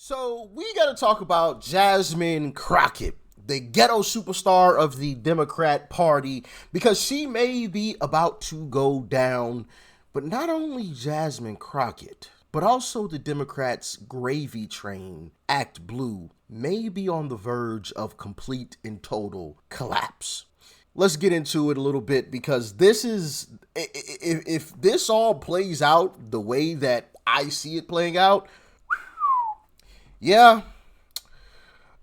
So we got to talk about Jasmine Crockett, the ghetto superstar of the Democrat Party, because she may be about to go down. But not only Jasmine Crockett, but also the Democrats' gravy train, Act Blue, may be on the verge of complete and total collapse. Let's get into it a little bit, because this is, if this all plays out the way that I see it playing out, yeah,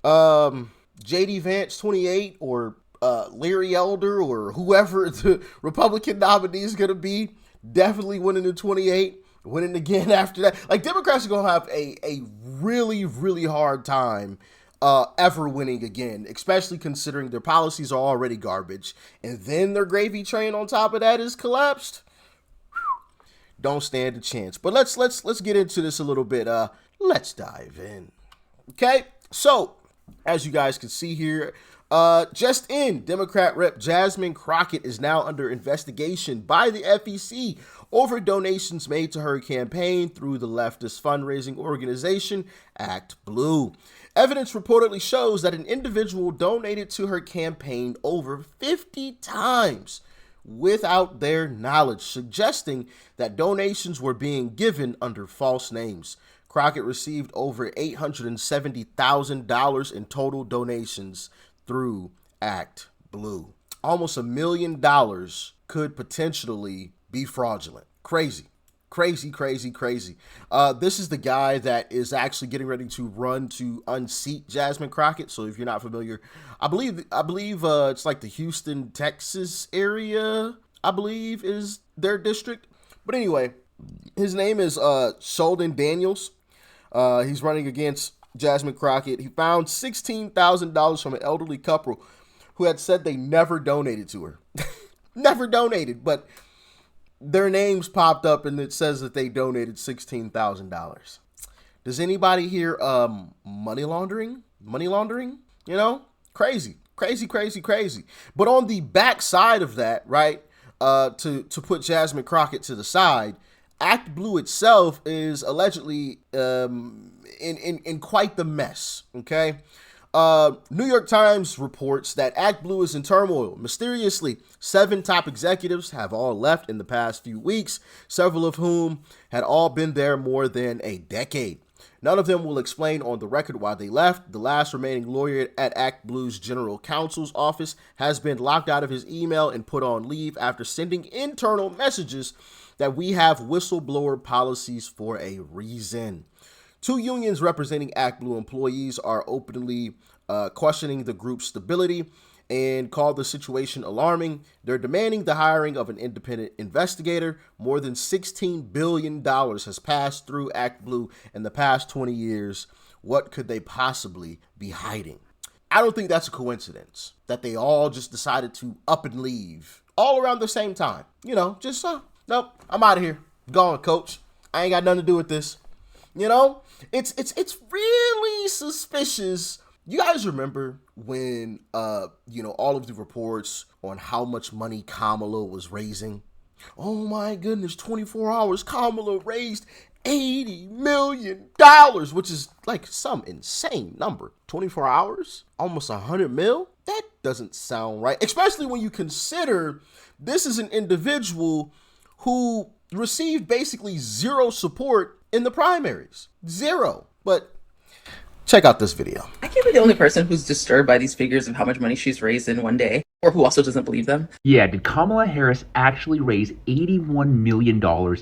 JD Vance 28 or Larry Elder or whoever the Republican nominee is going to be, definitely winning in 28, winning again after that. Like, Democrats are going to have a really, really hard time ever winning again, especially considering their policies are already garbage. And then their gravy train on top of that is collapsed. Don't stand a chance. But let's get into this a little bit. Let's dive in. Okay, so as you guys can see here, just in, Democrat Rep. Jasmine Crockett is now under investigation by the FEC over donations made to her campaign through the leftist fundraising organization Act Blue. Evidence reportedly shows that an individual donated to her campaign over 50 times without their knowledge, suggesting that donations were being given under false names. Crockett received over $870,000 in total donations through Act Blue. Almost $1 million could potentially be fraudulent. Crazy. Crazy. This is the guy that is actually getting ready to run to unseat Jasmine Crockett. So if you're not familiar, I believe it's like the Houston, Texas area, I believe is their district. But anyway, his name is Sheldon Daniels. He's running against Jasmine Crockett. He found $16,000 from an elderly couple who had said they never donated to her. Never donated, but their names popped up and it says that they donated $16,000. Does anybody hear money laundering? Money laundering? You know? Crazy. But on the back side of that, right, to put Jasmine Crockett to the side, Act Blue itself is allegedly in quite the mess, okay? New York Times reports that Act Blue is in turmoil. Mysteriously, 7 top executives have all left in the past few weeks, several of whom had all been there more than a decade. None of them will explain on the record why they left. The last remaining lawyer at Act Blue's general counsel's office has been locked out of his email and put on leave after sending internal messages that we have whistleblower policies for a reason. 2 unions representing Act Blue employees are openly questioning the group's stability and call the situation alarming. They're demanding the hiring of an independent investigator. More than $16 billion has passed through Act Blue in the past 20 years. What could they possibly be hiding? I don't think that's a coincidence that they all just decided to up and leave all around the same time. You know, just nope, I'm out of here. Gone, coach. I ain't got nothing to do with this. You know, it's really suspicious. You guys remember when, all of the reports on how much money Kamala was raising? Oh my goodness, 24 hours, Kamala raised $80 million, which is like some insane number. 24 hours, almost 100 mil? That doesn't sound right, especially when you consider this is an individual who received basically zero support in the primaries. Zero. But check out this video. I can't be the only person who's disturbed by these figures of how much money she's raised in one day, or who also doesn't believe them. Yeah, did Kamala Harris actually raise $81 million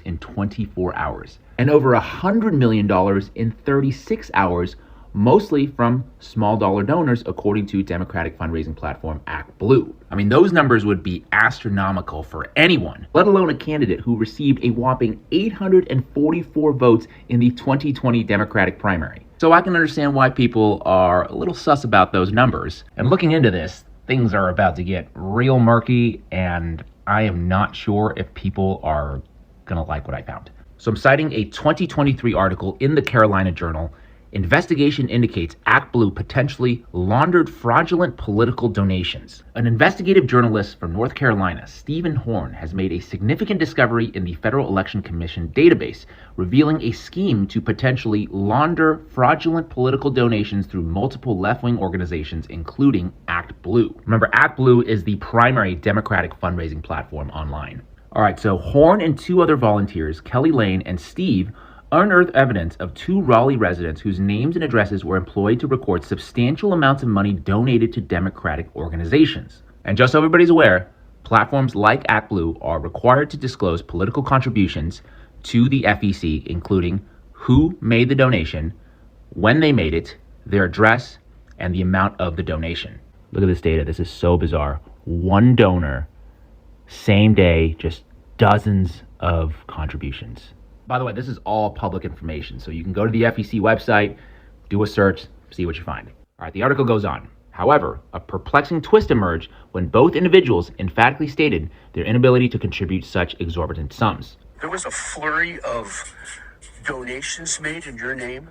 in 24 hours? And over $100 million in 36 hours, mostly from small dollar donors, according to Democratic fundraising platform Act Blue. I mean, those numbers would be astronomical for anyone, let alone a candidate who received a whopping 844 votes in the 2020 Democratic primary. So I can understand why people are a little sus about those numbers. And looking into this, things are about to get real murky, and I am not sure if people are gonna like what I found. So I'm citing a 2023 article in the Carolina Journal. Investigation indicates ActBlue potentially laundered fraudulent political donations. An investigative journalist from North Carolina, Stephen Horn, has made a significant discovery in the Federal Election Commission database, revealing a scheme to potentially launder fraudulent political donations through multiple left-wing organizations, including ActBlue. Remember, ActBlue is the primary Democratic fundraising platform online. All right, so Horn and two other volunteers, Kelly Lane and Steve, unearthed evidence of two Raleigh residents whose names and addresses were employed to record substantial amounts of money donated to Democratic organizations. And just so everybody's aware, platforms like ActBlue are required to disclose political contributions to the FEC, including who made the donation, when they made it, their address, and the amount of the donation. Look at this data. This is so bizarre. One donor, same day, just dozens of contributions. By the way, this is all public information, so you can go to the FEC website, do a search, see what you find. All right, the article goes on. However, a perplexing twist emerged when both individuals emphatically stated their inability to contribute such exorbitant sums. There was a flurry of donations made in your name.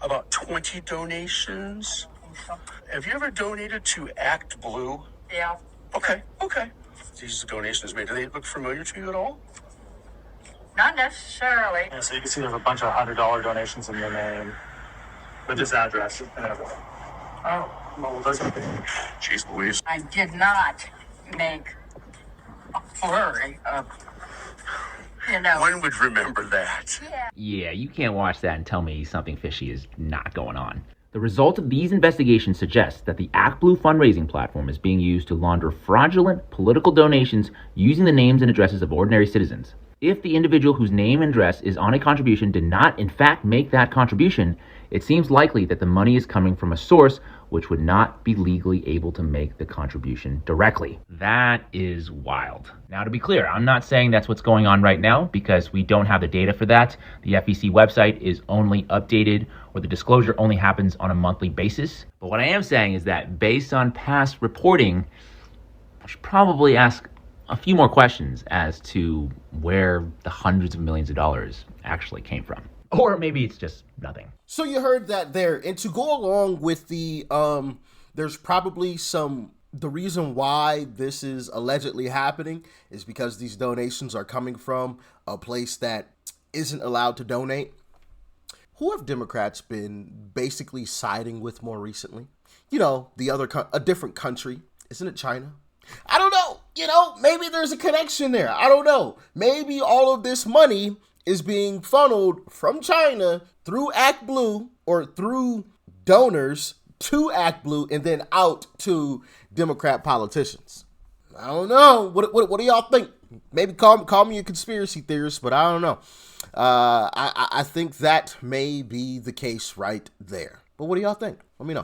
About 20 donations. Have you ever donated to ActBlue? Yeah. Okay. These donations made, do they look familiar to you at all? Not necessarily. Yeah, so you can see there's a bunch of $100 donations in your name with this address and everything. Oh, Well, those are Jeez Louise. I did not make a flurry of, One would remember that. Yeah, you can't watch that and tell me something fishy is not going on. The result of these investigations suggests that the ActBlue fundraising platform is being used to launder fraudulent political donations using the names and addresses of ordinary citizens. If the individual whose name and address is on a contribution did not in fact make that contribution, it seems likely that the money is coming from a source which would not be legally able to make the contribution directly. That is wild. Now, to be clear, I'm not saying that's what's going on right now because we don't have the data for that. The FEC website is only updated, or the disclosure only happens on a monthly basis. But what I am saying is that based on past reporting, I should probably ask a few more questions as to where the hundreds of millions of dollars actually came from. Or maybe it's just nothing. So you heard that there. And to go along with the, there's probably the reason why this is allegedly happening is because these donations are coming from a place that isn't allowed to donate. Who have Democrats been basically siding with more recently? A different country. Isn't it China? I don't know. Maybe there's a connection there. I don't know. Maybe all of this money is being funneled from China through ActBlue or through donors to ActBlue and then out to Democrat politicians. I don't know. What do y'all think? Maybe call me a conspiracy theorist, but I don't know. I think that may be the case right there. But what do y'all think? Let me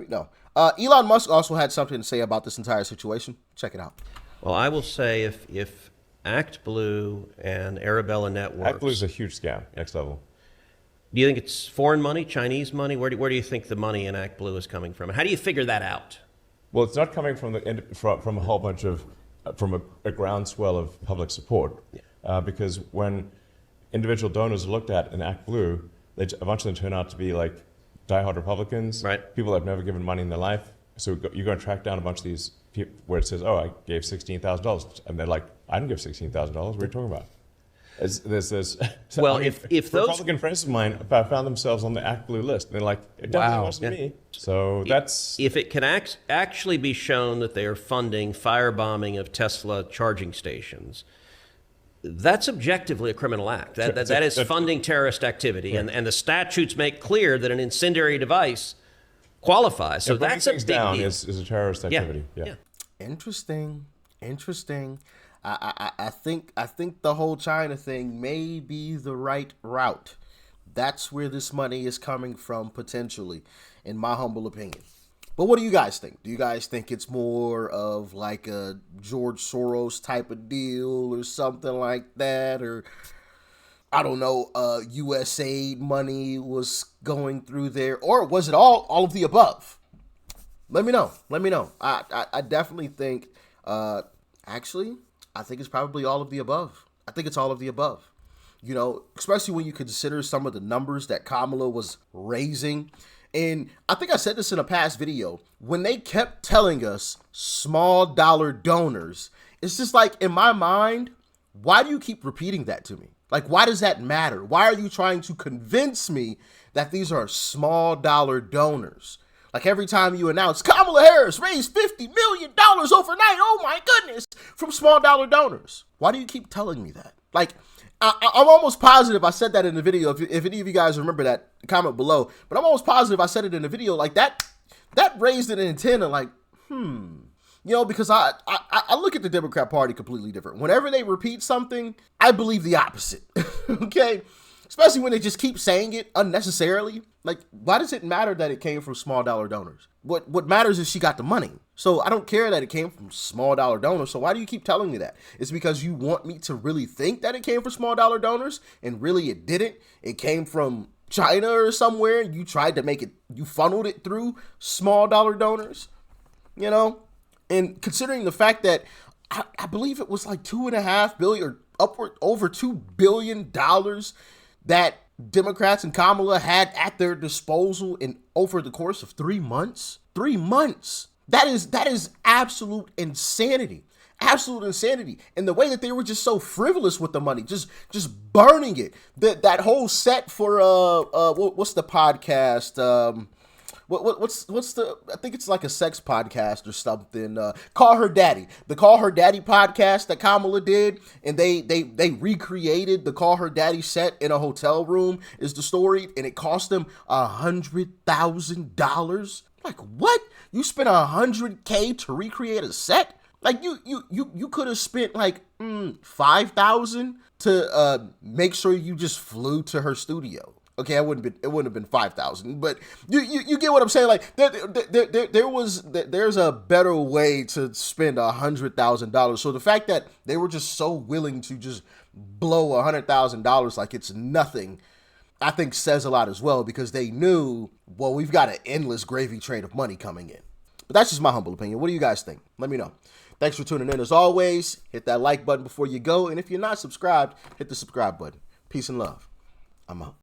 know. Elon Musk also had something to say about this entire situation. Check it out. Well, I will say if ActBlue and Arabella Networks... ActBlue is a huge scam, next level. Do you think it's foreign money, Chinese money? Where do you think the money in ActBlue is coming from? And how do you figure that out? Well, it's not coming from from a whole bunch of, from a groundswell of public support. Because when individual donors are looked at in ActBlue, they eventually turn out to be like diehard Republicans, right? People that have never given money in their life. So you're going to track down a bunch of these people where it says, oh, I gave $16,000. And they're like, I didn't give $16,000. What are you talking about? Well, if those Republican friends of mine found themselves on the ActBlue list, they're like, it definitely wasn't me. So that's... If it can actually be shown that they are funding firebombing of Tesla charging stations, that's objectively a criminal act. That is funding terrorist activity. Right. And the statutes make clear that an incendiary device qualifies. So that's a big deal. Is a terrorist activity. Yeah. Interesting. I think the whole China thing may be the right route. That's where this money is coming from, potentially, in my humble opinion. But what do you guys think? Do you guys think it's more of like a George Soros type of deal or something like that? Or, I don't know, USAID money was going through there? Or was it all of the above? Let me know. I definitely think, I think it's probably all of the above. I think it's all of the above. you know, especially when you consider some of the numbers that Kamala was raising. And I think I said this in a past video, when they kept telling us small dollar donors, it's just like, in my mind, why do you keep repeating that to me? Like, why does that matter? Why are you trying to convince me that these are small dollar donors? Like, every time you announce Kamala Harris raised $50 million overnight, oh my goodness, from small dollar donors. Why do you keep telling me that? Like, I'm almost positive I said that in the video. If any of you guys remember that, comment below. But I'm almost positive I said it in the video. Like, that raised an antenna. Like, you know, because I look at the Democrat Party completely different. Whenever they repeat something, I believe the opposite. Okay? Especially when they just keep saying it unnecessarily. Like, why does it matter that it came from small dollar donors? What matters is she got the money. So I don't care that it came from small dollar donors. So why do you keep telling me that? It's because you want me to really think that it came from small dollar donors, and really it didn't. It came from China or somewhere. You tried to make it, you funneled it through small dollar donors, you know? And considering the fact that I believe it was like $2.5 billion or upward over $2 billion that Democrats and Kamala had at their disposal in over the course of 3 months. 3 months. That is absolute insanity. Absolute insanity. And the way that they were just so frivolous with the money, just burning it. That whole set for what's the podcast? What's the, I think it's like a sex podcast or something. Call Her Daddy. The Call Her Daddy podcast that Kamala did, and they recreated the Call Her Daddy set in a hotel room is the story, and it cost them $100,000. Like, what? You spent $100K to recreate a set? Like, you could have spent like $5,000 to make sure you just flew to her studio. Okay, it wouldn't have been 5,000, but you get what I'm saying. Like, there's a better way to spend $100,000. So the fact that they were just so willing to just blow $100,000 like it's nothing, I think says a lot as well, because they knew, well, we've got an endless gravy train of money coming in. But that's just my humble opinion. What do you guys think? Let me know. Thanks for tuning in. As always, hit that like button before you go, and if you're not subscribed, hit the subscribe button. Peace and love. I'm out.